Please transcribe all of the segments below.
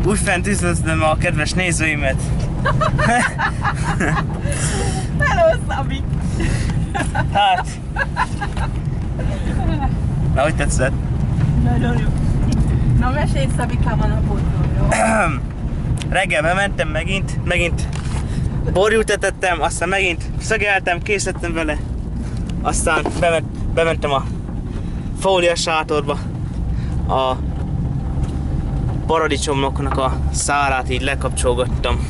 Úgy fent üdvözlöm a kedves nézőimet. Hello, Szabi! Hát... Na, hogy tetszett? Nagyon jó. Na, mesélj Szabikám a napodról, jó? Reggel bementem megint borjút etettem, aztán megint szögeltem, készítettem vele. Aztán bementem a fólia sátorba. A paradicsomoknak a szárát így lekapcsolgattam.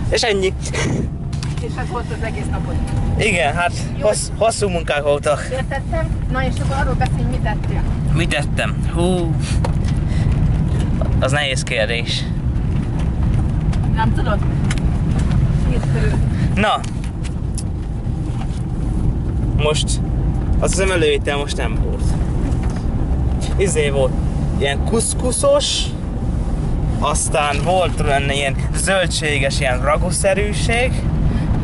És ennyi. És ez volt az egész napod. Igen, hát hosszú munkák voltak. Értettem? Na és akkor arról beszélj, mit tettél? Mit tettem? Hú, az nehéz kérdés. Nem tudod? Írd körül. Na, most az emelőétel most nem volt. Izé volt ilyen kuszkuszos, aztán volt benne ilyen zöldséges, ilyen raguszerűség,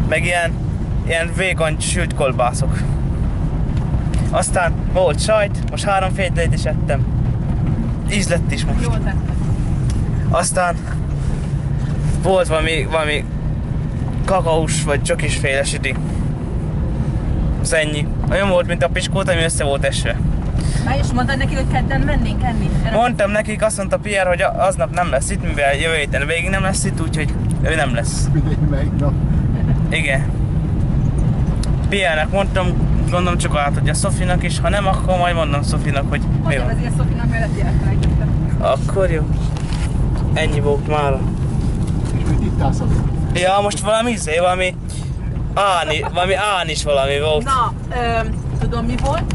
meg ilyen vékony sült kolbászok. Aztán volt sajt, most 3 fédlét is ettem. Ízlett is most. Jól tetted. Aztán volt valami kakaós vagy csokisféle süti. Az ennyi. Olyan volt, mint a piskót, ami össze volt esve. Na és mondtad neki, hogy kedden mennénk enni? Mondtam nekik, azt mondta Pierre, hogy aznap nem lesz itt, mivel jövő héten végig nem lesz itt, úgyhogy ő nem lesz. Melyik nap? Igen. Pierre-nek mondtam, gondolom csak átadja Szofinak is, ha nem, akkor majd mondom Szofinak, hogy mi Mondjad van. azért Szofinak, mert elfelejtettem. Akkor jó. Ennyi volt mára. És mit ittál, Szabi? Ja, most valami valami ánis valami volt. Na, tudom mi volt?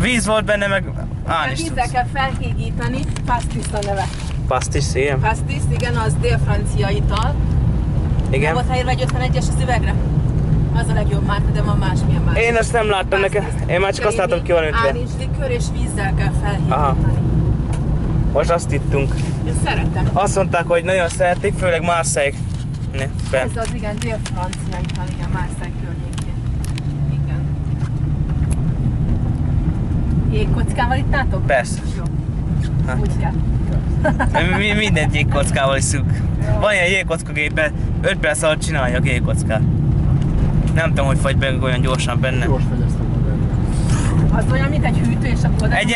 Víz volt benne, meg ánis Vízzel tudsz. kell felhígítani, pastis a neve. Pastis, igen. Pastis, igen, az dél-francia ital. Nem Igen. volt helyre egy 51-es az üvegre? Az a legjobb márka, de van másmilyen márka. Én azt nem láttam nekem. Én már csak azt látom ki valamit. Ánislikőr és vízzel kell felhígítani. Aha. Most azt ittunk. Én szeretem. Azt mondták, hogy nagyon szeretik, főleg Marseille. Ez az igen, dél-francia ital, igen, Marseille környékén. Igen. Jégkockával ittátok? Persze. Jó. Hát. Úgy kell. Mindent jégkockával iszunk. Van ilyen jégkockagépben, 5 perc alatt csináljak jégkockát. Nem tudom, hogy fagy be olyan gyorsan benne. Gyors fegyeztem a Az olyan, mint egy hűtő, és akkor... Egy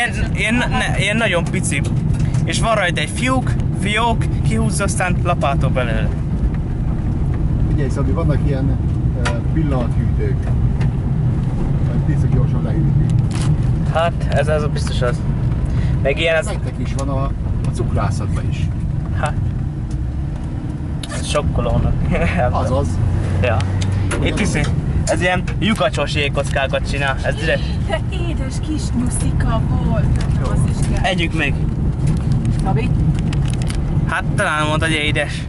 ilyen nagyon pici. És van rajta egy fiók, kihúzza, aztán lapátol belőle. Figyelj, Szabi, vannak ilyen pillanathűtők. Majd piszak gyorsan lehűtik. Hát, ez biztos az. Meg ilyen ez... Nektek is van a cukrászatban is. Hát... Ez sokkolónak. Azaz. Ja. Itt is ez ilyen lyukacsos jégkockákat csinál. Ez direkt... De édes kis nyuszika volt. Az is kell. Együk még. Szabi? Hát talán mondta, hogy édes.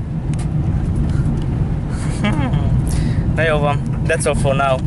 Na jó van. That's all for now.